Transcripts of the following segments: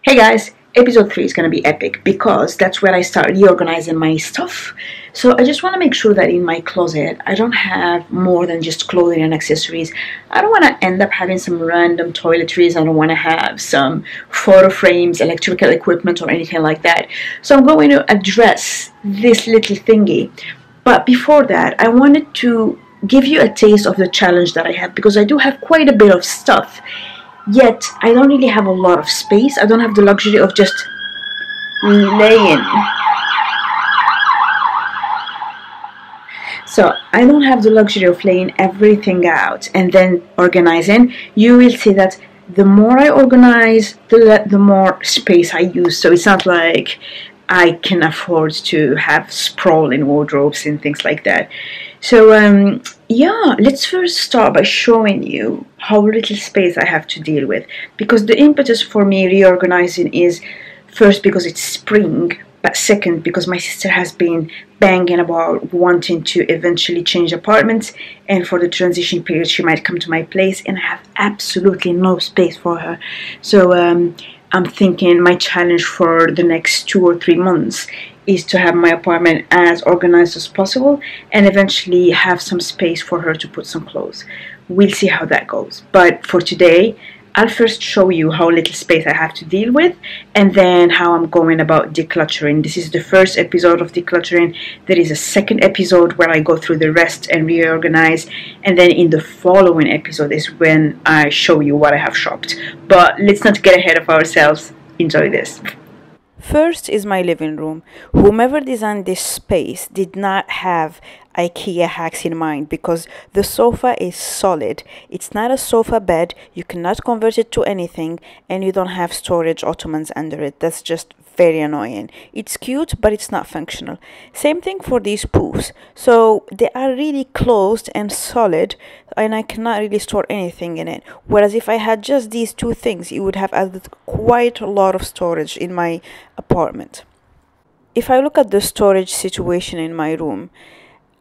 Hey guys, episode 3 is going to be epic because that's where I start reorganizing my stuff. So I just want to make sure that in my closet I don't have more than just clothing and accessories. I don't want to end up having some random toiletries. I don't want to have some photo frames, electrical equipment or anything like that. So I'm going to address this little thingy. But before that, I wanted to give you a taste of the challenge that I have because I do have quite a bit of stuff. Yet, I don't really have a lot of space. I don't have the luxury of just laying. So, I don't have the luxury of laying everything out and then organizing. You will see that the more I organize, the more space I use. So, it's not like I can afford to have sprawling wardrobes and things like that. So, yeah, let's first start by showing you how little space I have to deal with. Because the impetus for me reorganizing is first because it's spring, but second because my sister has been banging about wanting to eventually change apartments, and for the transition period she might come to my place and I have absolutely no space for her. So I'm thinking my challenge for the next 2 or 3 months is to have my apartment as organized as possible and eventually have some space for her to put some clothes. We'll see how that goes. But for today, I'll first show you how little space I have to deal with and then how I'm going about decluttering. This is the first episode of decluttering. There is a second episode where I go through the rest and reorganize, and then in the following episode is when I show you what I have shopped. But let's not get ahead of ourselves. Enjoy this. First is my living room. Whomever designed this space did not have IKEA hacks in mind because the sofa is solid. It's not a sofa bed, you cannot convert it to anything, and you don't have storage ottomans under it. That's just very annoying. It's cute, but it's not functional. Same thing for these poofs. So they are really closed and solid, and I cannot really store anything in it. Whereas if I had just these two things, it would have added quite a lot of storage in my apartment. If I look at the storage situation in my room,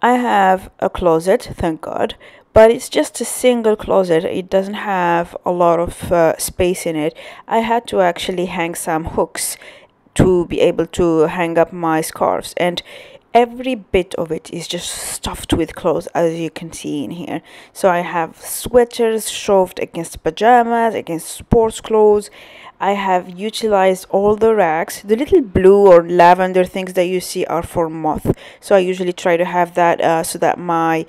I have a closet, thank God, but it's just a single closet. It doesn't have a lot of space in it. I had to actually hang some hooks to be able to hang up my scarves, and every bit of it is just stuffed with clothes, as you can see in here. So I have sweaters shoved against pajamas, against sports clothes. I have utilized all the racks. The little blue or lavender things that you see are for moth, so I usually try to have that so that my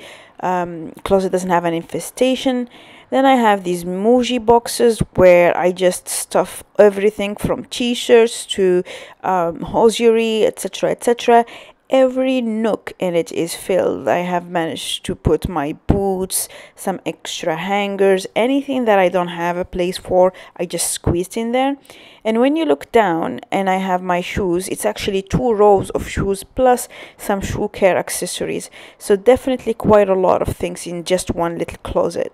closet doesn't have an infestation. Then I have these Muji boxes where I just stuff everything from t-shirts to hosiery, etc, etc. Every nook in it is filled. I have managed to put my boots, some extra hangers, anything that I don't have a place for, I just squeezed in there. And when you look down and I have my shoes, it's actually 2 rows of shoes plus some shoe care accessories. So definitely quite a lot of things in just one little closet.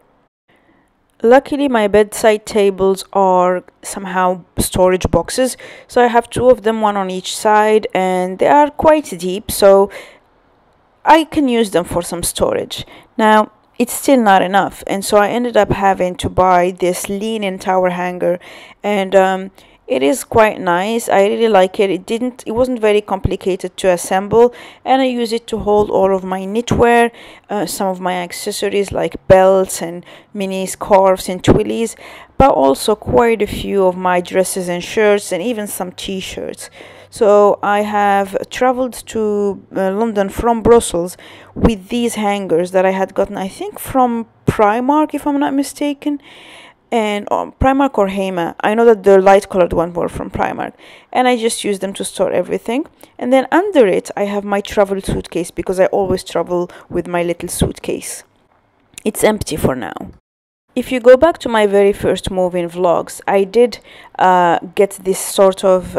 Luckily, my bedside tables are somehow storage boxes, so I have 2 of them, one on each side, and they are quite deep, so I can use them for some storage. Now, it's still not enough, and so I ended up having to buy this lean-in tower hanger, and it is quite nice. I really like it. It wasn't very complicated to assemble, and I use it to hold all of my knitwear, some of my accessories like belts and mini scarves and twillies, but also quite a few of my dresses and shirts and even some t-shirts. So I have traveled to London from Brussels with these hangers that I had gotten, I think, from Primark, if I'm not mistaken. And Primark or Hema. I know that the light colored one were from Primark, and I just use them to store everything. And then under it I have my travel suitcase because I always travel with my little suitcase. It's empty for now. If you go back to my very first move-in vlogs, I did get this sort of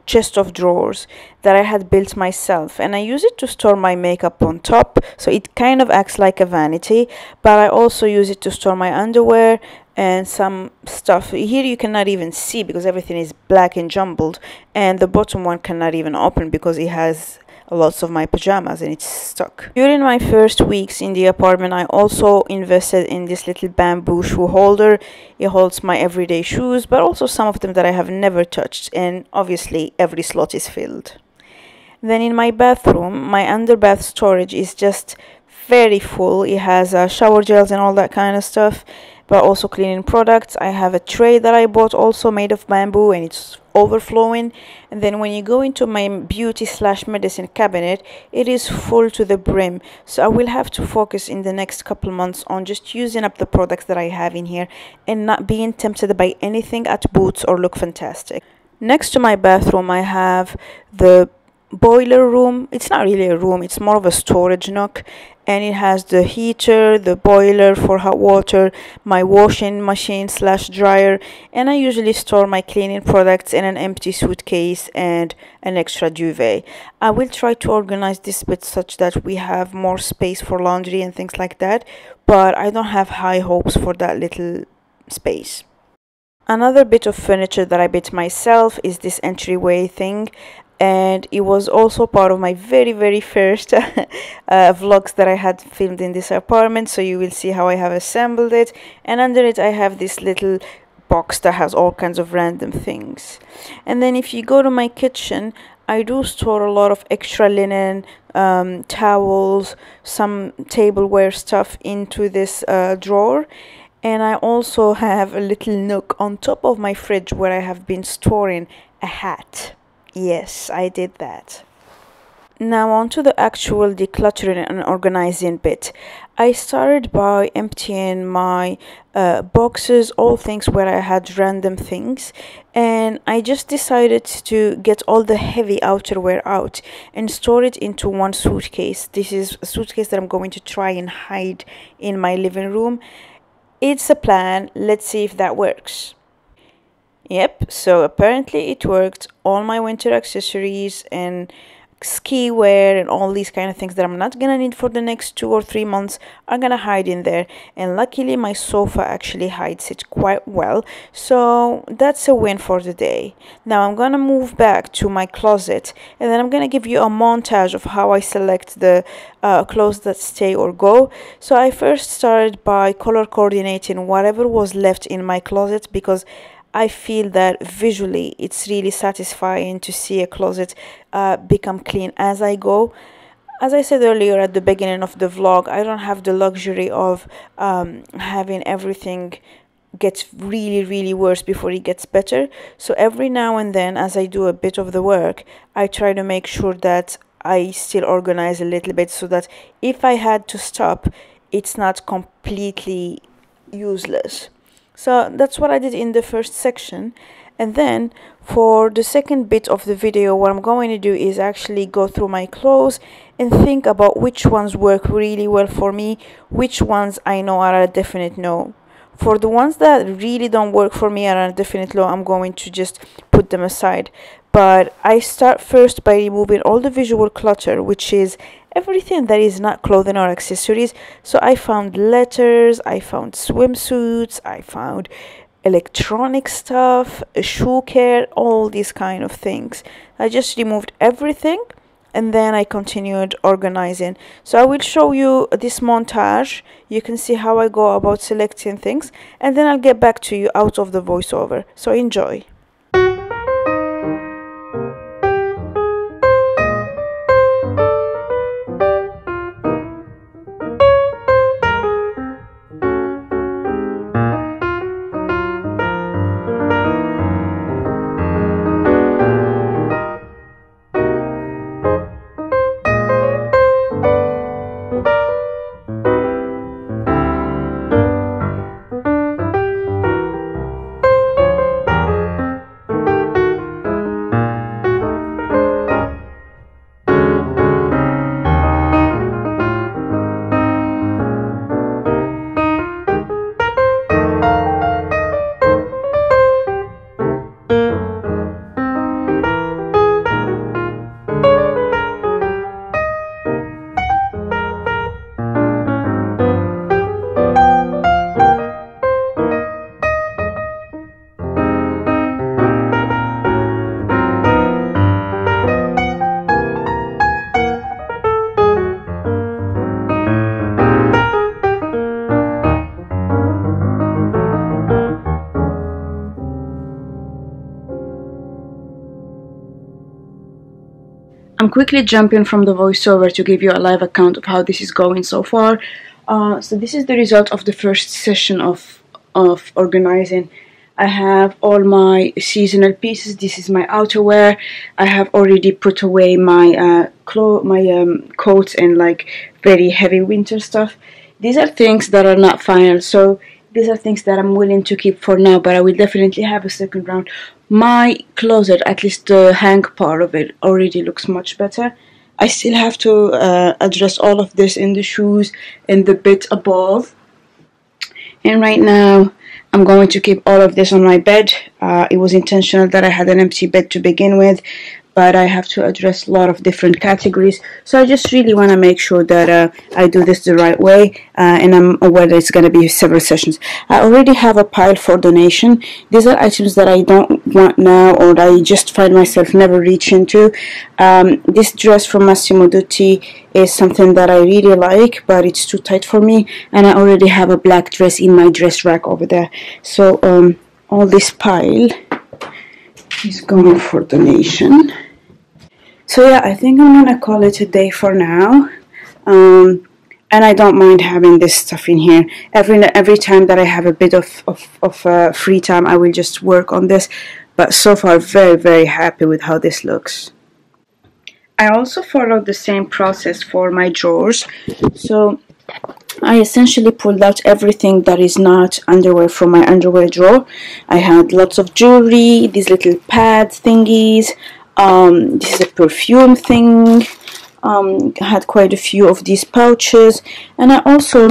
chest of drawers that I had built myself, and I use it to store my makeup on top, so it kind of acts like a vanity, but I also use it to store my underwear and some stuff. Here you cannot even see because everything is black and jumbled, and the bottom one cannot even open because it has lots of my pajamas, and it's stuck. During my first weeks in the apartment, I also invested in this little bamboo shoe holder. It holds my everyday shoes, but also some of them that I have never touched, and obviously every slot is filled. Then in my bathroom, my underbath storage is just very full. It has shower gels and all that kind of stuff, but also cleaning products. I have a tray that I bought also made of bamboo, and it's overflowing. And then when you go into my beauty slash medicine cabinet, it is full to the brim. So I will have to focus in the next couple months on just using up the products that I have in here and not being tempted by anything at Boots or Look Fantastic. Next to my bathroom, I have the boiler room. It's not really a room, it's more of a storage nook, and it has the heater, the boiler for hot water, my washing machine slash dryer, and I usually store my cleaning products in an empty suitcase and an extra duvet. I will try to organize this bit such that we have more space for laundry and things like that, but I don't have high hopes for that little space. Another bit of furniture that I bought myself is this entryway thing, and it was also part of my very first vlogs that I had filmed in this apartment, so you will see how I have assembled it. And under it I have this little box that has all kinds of random things. And then if you go to my kitchen, I do store a lot of extra linen, towels, some tableware stuff into this drawer. And I also have a little nook on top of my fridge where I have been storing a hat. Yes, I did that. Now on to the actual decluttering and organizing bit. I started by emptying my boxes, all things where I had random things, and I just decided to get all the heavy outerwear out and store it into one suitcase. This is a suitcase that I'm going to try and hide in my living room. It's a plan. Let's see if that works. Yep, so apparently it worked. All my winter accessories and ski wear and all these kind of things that I'm not gonna need for the next 2 or 3 months are gonna hide in there, and luckily my sofa actually hides it quite well, so that's a win for the day. Now I'm gonna move back to my closet, and then I'm gonna give you a montage of how I select the clothes that stay or go. So I first started by color coordinating whatever was left in my closet, because I feel that visually it's really satisfying to see a closet become clean as I go. As I said earlier at the beginning of the vlog, I don't have the luxury of having everything get really worse before it gets better. So every now and then, as I do a bit of the work, I try to make sure that I still organize a little bit, so that if I had to stop, it's not completely useless. So that's what I did in the first section. And then for the second bit of the video, what I'm going to do is actually go through my clothes and think about which ones work really well for me, which ones I know are a definite no. For the ones that really don't work for me are a definite no, I'm going to just put them aside. But I start first by removing all the visual clutter, which is everything that is not clothing or accessories. So I found letters, I found swimsuits, I found electronic stuff, shoe care, all these kind of things. I just removed everything, and then I continued organizing. So I will show you this montage. You can see how I go about selecting things, and then I'll get back to you out of the voiceover. So enjoy. I'm quickly jumping from the voiceover to give you a live account of how this is going so far. So this is the result of the first session of organizing. I have all my seasonal pieces. This is my outerwear. I have already put away my coats and like very heavy winter stuff. These are things that are not final, so these are things that I'm willing to keep for now, but I will definitely have a second round. My closet, at least the hang part of it, already looks much better. I still have to address all of this in the shoes and the bit above. And right now, I'm going to keep all of this on my bed. It was intentional that I had an empty bed to begin with, but I have to address a lot of different categories. So I just really want to make sure that I do this the right way, and I'm aware that it's going to be several sessions. I already have a pile for donation. These are items that I don't want now, or I just find myself never reaching to. This dress from Massimo Dutti is something that I really like, but it's too tight for me, and I already have a black dress in my dress rack over there. So all this pile is going for donation. So yeah, I think I'm gonna call it a day for now. And I don't mind having this stuff in here. Every time that I have a bit of free time, I will just work on this. But so far, very, very happy with how this looks. I also followed the same process for my drawers. So I essentially pulled out everything that is not underwear from my underwear drawer. I had lots of jewelry, these little pad thingies. This is a perfume thing. I had quite a few of these pouches, and I also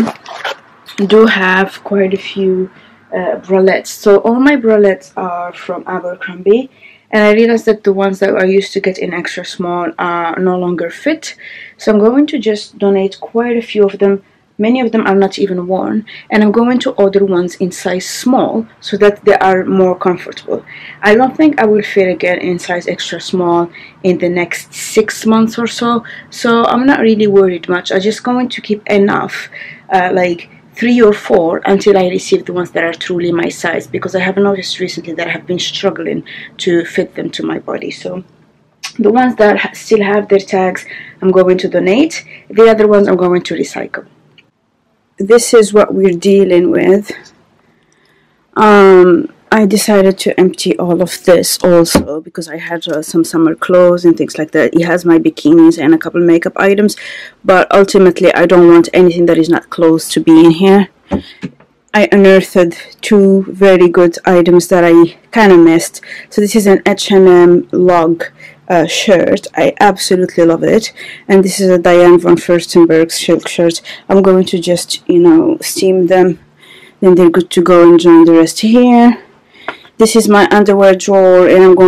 do have quite a few bralettes. So all my bralettes are from Abercrombie, and I realized that the ones that I used to get in extra small are no longer fit. So I'm going to just donate quite a few of them. Many of them are not even worn, and I'm going to order ones in size small so that they are more comfortable. I don't think I will fit again in size extra small in the next 6 months or so, so I'm not really worried much. I'm just going to keep enough, like 3 or 4, until I receive the ones that are truly my size, because I have noticed recently that I have been struggling to fit them to my body. So the ones that still have their tags, I'm going to donate. The other ones I'm going to recycle. This is what we're dealing with. I decided to empty all of this also because I had some summer clothes and things like that. It has my bikinis and a couple makeup items, but ultimately I don't want anything that is not clothes to be in here. I unearthed 2 very good items that I kind of missed. So this is an H&M log shirt. I absolutely love it, and this is a Diane von Furstenberg silk shirt. I'm going to just, you know, steam them, then they're good to go, and join the rest here. This is my underwear drawer, and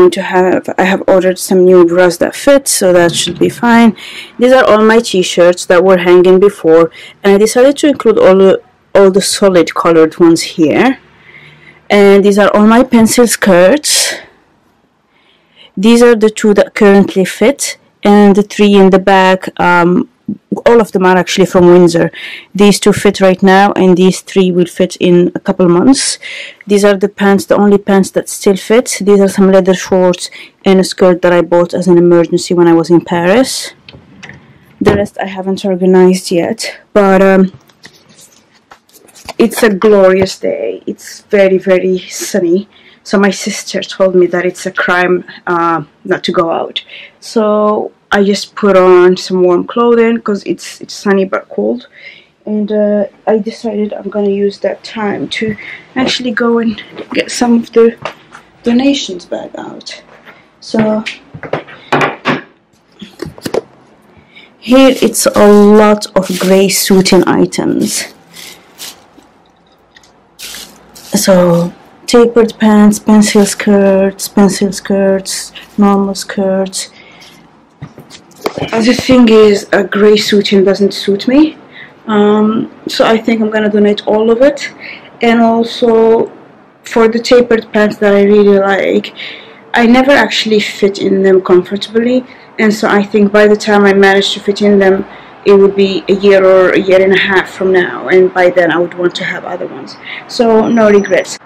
I have ordered some new bras that fit, so that should be fine. These are all my t-shirts that were hanging before, and I decided to include all the solid colored ones here. And these are all my pencil skirts. These are the 2 that currently fit, and the 3 in the back, all of them are actually from Windsor. These 2 fit right now, and these 3 will fit in a couple months. These are the pants, the only pants that still fit. These are some leather shorts and a skirt that I bought as an emergency when I was in Paris. The rest I haven't organized yet, but it's a glorious day. It's very, very sunny. So my sister told me that it's a crime not to go out. So I just put on some warm clothing because it's sunny but cold. And I decided I'm going to use that time to actually go and get some of the donations back out. So here it's a lot of gray suiting items. So tapered pants, pencil skirts, normal skirts. The thing is, a gray suiting doesn't suit me, so I think I'm gonna donate all of it. And also for the tapered pants that I really like, I never actually fit in them comfortably, and so I think by the time I manage to fit in them, it would be a year or a year and a half from now, and by then I would want to have other ones. So no regrets.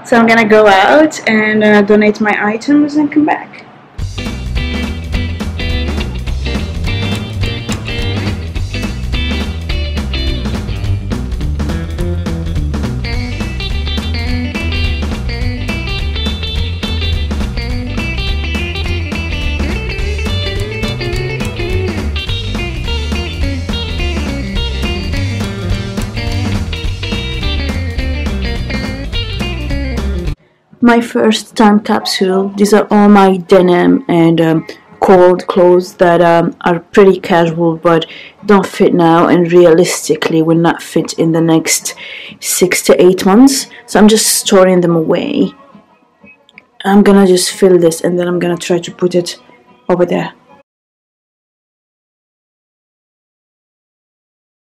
So I'm gonna go out and donate my items and come back. my first time capsule. These are all my denim and cold clothes that are pretty casual but don't fit now, and realistically will not fit in the next 6 to 8 months. So I'm just storing them away. I'm gonna just fill this and then I'm gonna try to put it over there.